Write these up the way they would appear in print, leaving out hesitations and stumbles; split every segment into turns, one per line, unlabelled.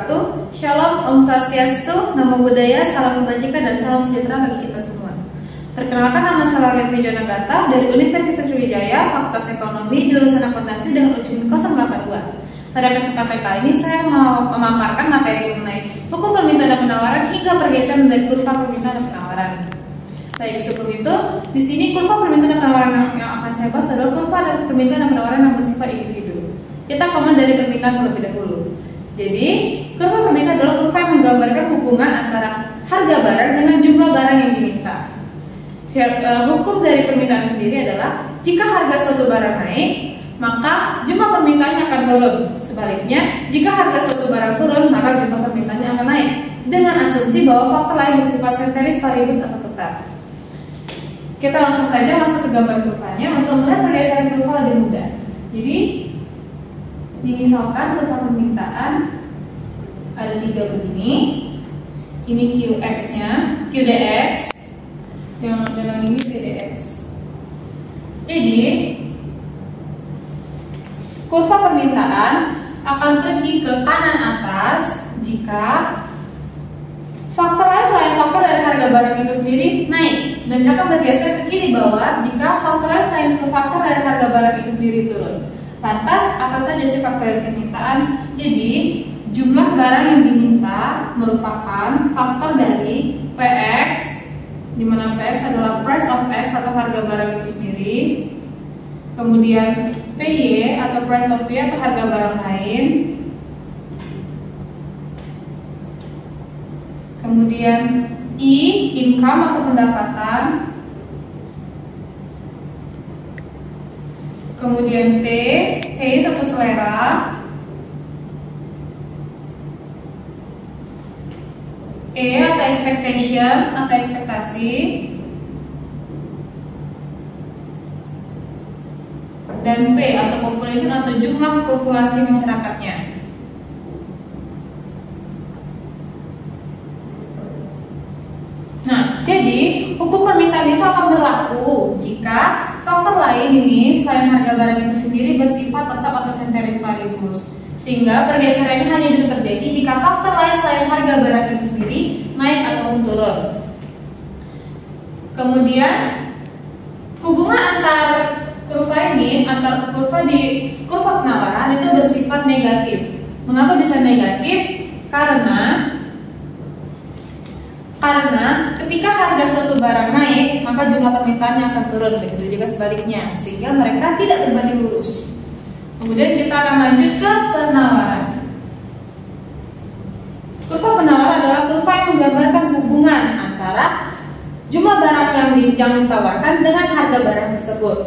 wabarakatuh. Shalom, Om Swastiastu, Namo Buddhaya, salam kebajikan dan salam sejahtera bagi kita semua. Perkenalkan, nama saya Lesti Jonagata dari Universitas Sriwijaya, Fakultas Ekonomi, jurusan Akuntansi dengan UJM 082. Pada kesempatan kali ini saya mau memaparkan materi mengenai hukum permintaan dan penawaran hingga pergeseran dari kurva permintaan dan penawaran. Baik, sebelum itu, di sini kurva permintaan dan penawaran yang akan saya bahas adalah kurva permintaan dan penawaran yang bersifat individu. Kita komen dari permintaan terlebih dahulu. Jadi, kurva permintaan adalah kurva yang menggambarkan hubungan antara harga barang dengan jumlah barang yang diminta. Hukum dari permintaan sendiri adalah jika harga suatu barang naik, maka jumlah permintaannya akan turun. Sebaliknya, jika harga suatu barang turun, maka jumlah permintaannya akan naik. Dengan asumsi bahwa faktor lain bersifat ceteris paribus atau tetap. Kita langsung saja masuk ke gambar kurvanya untuk melihat pergeseran kurva lebih mudah. Jadi, dimisalkan kurva permintaan ada 3 begini. Ini QX-nya, QDX, yang ini PDX. Jadi, kurva permintaan akan pergi ke kanan atas jika faktor lain selain faktor dari harga barang itu sendiri naik, dan akan bergeser ke kiri bawah jika faktor lain selain faktor dari harga barang itu sendiri turun. Lantas, apa saja sih faktor dari permintaan? Jadi, jumlah barang yang diminta merupakan faktor dari PX, di mana PX adalah price of X atau harga barang itu sendiri. Kemudian PY atau price of Y atau harga barang lain. Kemudian I, income atau pendapatan. Kemudian T, taste atau selera. E atau expectation atau ekspektasi. Dan P atau population atau jumlah populasi masyarakatnya. Nah, jadi hukum permintaan itu akan berlaku jika faktor lain ini selain harga barang itu sendiri bersifat tetap atau ceteris paribus. Sehingga pergeserannya hanya bisa terjadi jika faktor lain selain harga barang itu sendiri naik ataupun turun. Kemudian hubungan antar kurva ini, antar kurva di kurva penawaran itu bersifat negatif. Mengapa bisa negatif? Karena ketika harga suatu barang naik, maka jumlah permintaannya akan turun, begitu juga sebaliknya, sehingga mereka tidak berbanding lurus. Kemudian kita akan lanjut ke penawaran. Kurva penawaran adalah kurva yang menggambarkan hubungan antara jumlah barang yang ditawarkan dengan harga barang tersebut.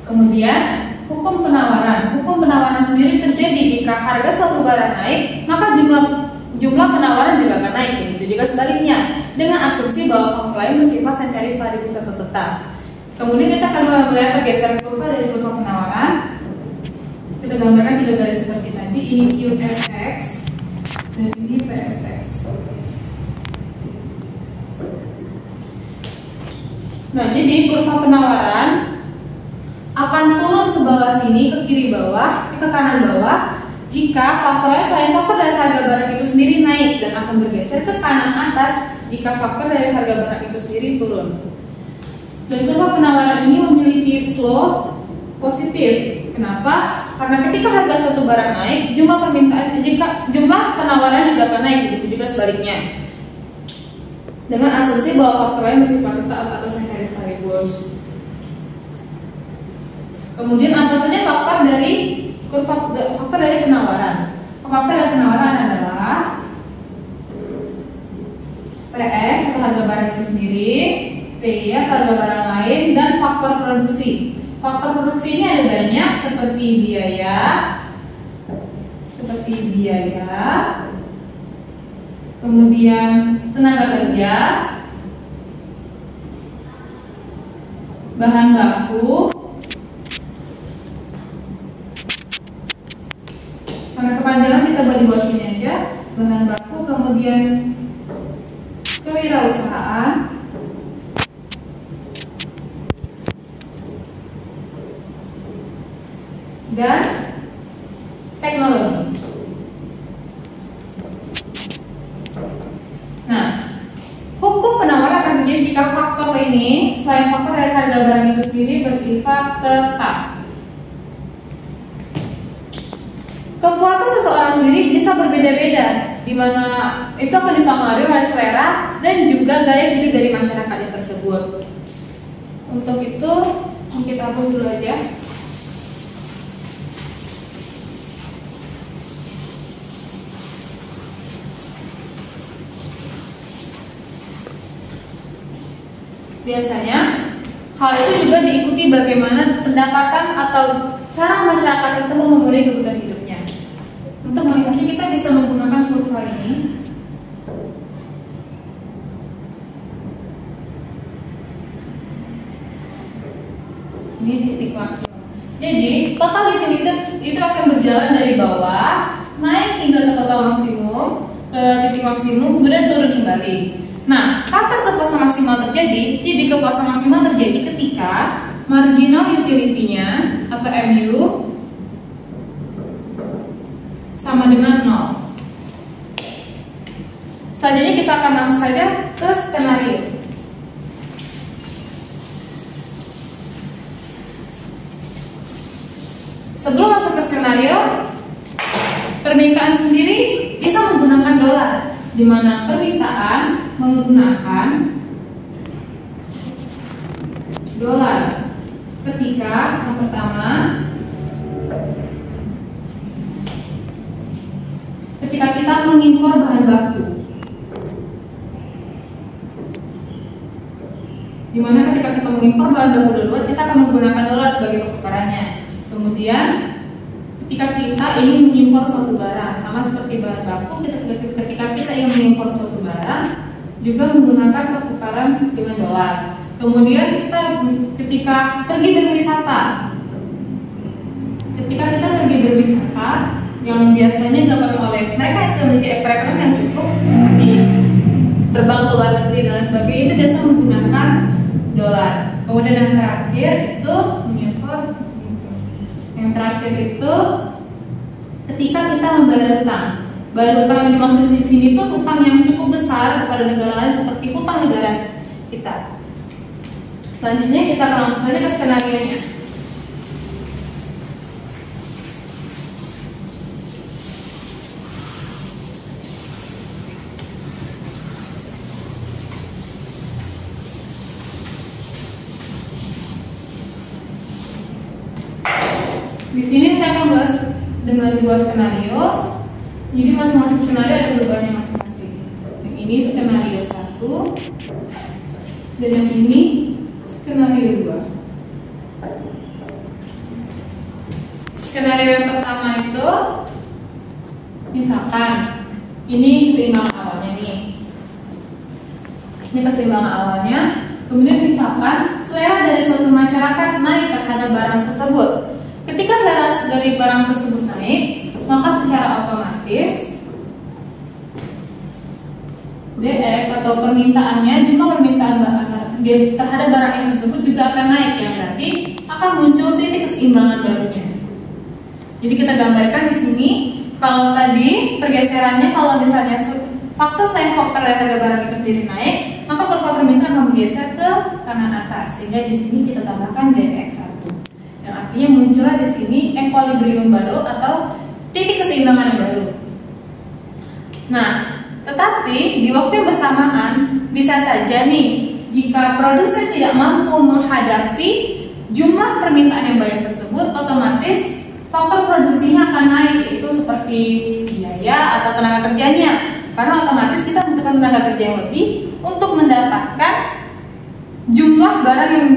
Kemudian hukum penawaran. Hukum penawaran sendiri terjadi jika harga suatu barang naik, maka jumlah penawaran juga akan naik. Begitu juga sebaliknya, dengan asumsi bahwa faktor lain bersifat ceteris paribus atau tetap. Kemudian kita akan melihat pergeseran kurva dari kurva penawaran. Kita gambarkan 3 garis seperti tadi. Ini QSX dan ini PSX. Nah, jadi kurva penawaran akan turun ke bawah sini, ke kiri bawah, ke kanan bawah jika faktornya selain faktor dari harga barang itu sendiri naik, dan akan bergeser ke kanan atas jika faktor dari harga barang itu sendiri turun. Dan kurva penawaran ini memiliki slope positif. Kenapa? Karena ketika harga suatu barang naik, jumlah penawaran juga akan naik, begitu juga sebaliknya. Dengan asumsi bahwa faktor lain bersifat tetap atau ceteris paribus. Kemudian apa saja faktor dari penawaran? Faktor dari penawaran adalah PS atau harga barang itu sendiri, PY harga barang lain, dan faktor produksi. Faktor produksi ini ada banyak, seperti biaya, kemudian tenaga kerja, bahan baku. Karena kepanjangan kita buat di bawah sini aja, bahan baku, kemudian kewirausahaan, dan teknologi. jika faktor ini selain faktor dari harga barang itu sendiri bersifat tetap. Kepuasan seseorang sendiri bisa berbeda-beda, di mana itu akan dipengaruhi oleh selera dan juga gaya hidup dari masyarakatnya tersebut. Untuk itu kita hapus dulu aja. Biasanya hal itu juga diikuti bagaimana pendapatan atau cara masyarakat tersebut memenuhi kebutuhan hidupnya. Untuk melihatnya kita bisa menggunakan kurva ini. Ini titik maksimum. Jadi total itu akan berjalan dari bawah naik hingga ke total maksimum, ke titik maksimum, kemudian turun kembali. Nah, kapan kepuasan maksimal terjadi? Jadi kepuasan maksimal terjadi ketika marginal utility-nya atau MU sama dengan 0. Selanjutnya kita akan masuk saja ke skenario. Sebelum masuk ke skenario, permintaan sendiri bisa menggunakan dolar, di mana permintaan menggunakan dolar ketika yang pertama, ketika kita mengimpor bahan baku, di mana ketika kita mengimpor bahan baku dulu kita akan menggunakan dolar sebagai pertukarannya. Kemudian ketika kita ingin mengimpor suatu barang, sama seperti bahan baku, ketika kita ingin mengimpor suatu barang juga menggunakan pertukaran dengan dolar. Kemudian kita ketika pergi berwisata, yang biasanya dilakukan oleh mereka yang memiliki perekonomian yang cukup, seperti terbang ke luar negeri dan sebagainya, itu biasa menggunakan dolar. Kemudian yang terakhir itu mengimpor. Yang terakhir itu ketika kita membayar utang. Bayar utang yang dimaksud di sini itu utang yang cukup besar kepada negara lain seperti hutang negara kita. Selanjutnya kita akan langsung saja ke skenario-nya. Di sini saya akan bahas dengan dua skenario. Jadi masing-masing skenario ada perubahannya masing-masing. Yang ini skenario 1 dan yang ini skenario 2. Skenario yang pertama itu misalkan ini keseimbangan awalnya nih. Ini keseimbangan awalnya. Kemudian misalkan selera dari suatu masyarakat naik terhadap barang tersebut. Ketika selera dari barang tersebut naik, maka secara otomatis DX atau permintaannya, jumlah permintaan terhadap barang X tersebut juga akan naik, yang berarti akan muncul titik keseimbangan barunya. Jadi kita gambarkan di sini, kalau tadi pergeserannya, kalau misalnya faktor selain faktor dari harga barang itu sendiri naik, maka kurva permintaan akan bergeser ke kanan atas, sehingga di sini kita tambahkan DX1. Yang artinya muncullah di sini equilibrium baru atau titik keseimbangan yang baru. Nah, tetapi di waktu yang bersamaan bisa saja nih jika produsen tidak mampu menghadapi jumlah permintaan yang banyak tersebut, otomatis faktor produksinya akan naik, yaitu seperti biaya atau tenaga kerjanya. Karena otomatis kita membutuhkan tenaga kerja yang lebih untuk mendapatkan jumlah barang yang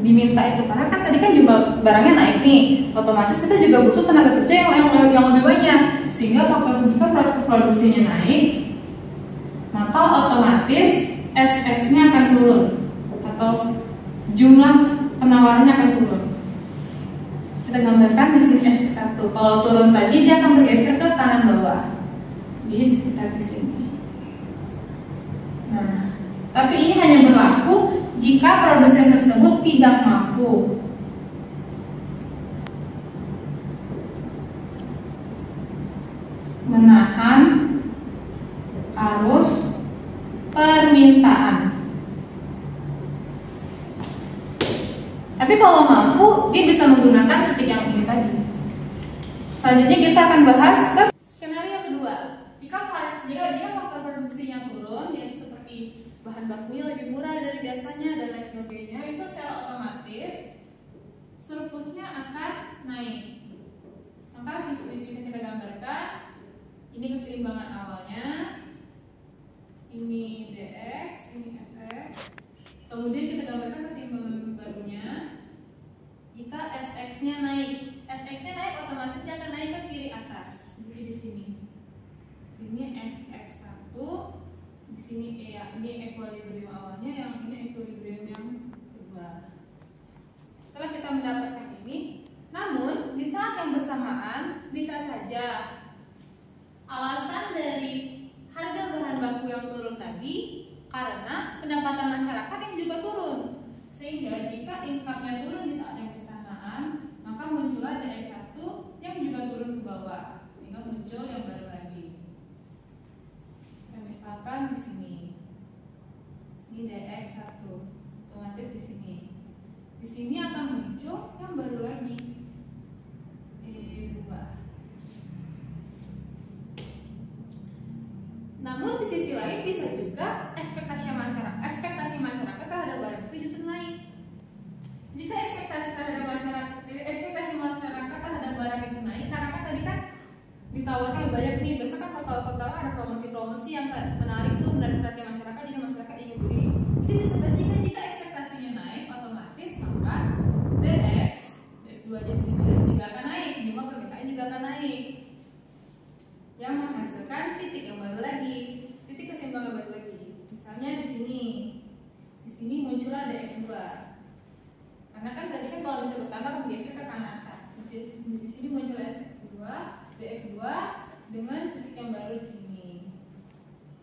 diminta itu, karena kan tadi kan jumlah barangnya naik nih, otomatis kita juga butuh tenaga kerja yang lebih banyak, sehingga faktor jika produksinya naik, maka otomatis SX-nya akan turun atau jumlah penawarannya akan turun. Kita gambarkan di sini SX1. Kalau turun tadi dia akan bergeser ke kanan bawah, di sekitar di sini. Nah, tapi ini hanya berlaku jika produsen tersebut tidak mampu menahan arus permintaan. Tapi kalau mampu, dia bisa menggunakan titik yang ini tadi. Selanjutnya kita akan bahas ke skenario kedua. Jika faktor produksinya turun, yaitu seperti bahan bakunya lebih murah dari biasanya dan lain sebagainya, itu secara otomatis surplusnya akan naik. Maka bisa kita gambarkan, ini keseimbangan awalnya, ini dx, ini fx. Kemudian kita gambarkan keseimbangan barunya. Jika sx-nya naik, otomatis dia akan naik ke kiri atas. Jadi di sini. Sini sx1, di sini ini equilibrium awalnya, yang ini equilibrium yang kedua. Setelah kita mendapatkan ini, namun di saat yang bersamaan bisa saja alasan dari harga bahan baku yang turun tadi karena pendapatan masyarakat yang juga turun, sehingga jika income-nya turun di saat yang bersamaan, maka muncullah dx1 yang juga turun ke bawah, sehingga muncul yang baru lagi. Misalkan di sini ini dx1, otomatis di sini akan muncul yang baru lagi E2. Namun di sisi lain bisa juga ekspektasi masyarakat terhadap barang itu justru naik. Jika ekspektasi masyarakat terhadap barang itu naik, karena kan tadi kan ditawarkan banyak nih, biasa kan total ada promosi-promosi yang menarik perhatian masyarakat, jadi masyarakat ingin beli. Jadi bisa saja jika ekspektasinya naik, otomatis maka dx2 jadi juga akan naik, jumlah permintaan juga akan naik, yang menghasilkan titik yang baru lagi, titik keseimbangan baru lagi. Misalnya di sini muncullah dx2, karena kan tadi kan kalau bisa bertambah kan biasanya ke kanan atas. Di sini muncul dx2 dengan titik yang baru di sini.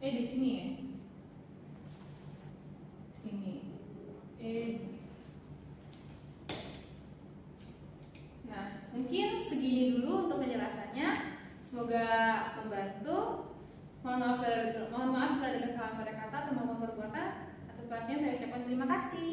Di sini ya. Sini. Nah, mungkin segini dulu untuk penjelasannya. Semoga membantu. Mohon maaf bila ada kesalahan pada kata atau maupun perbuatan. Atas perhatiannya saya ucapkan terima kasih.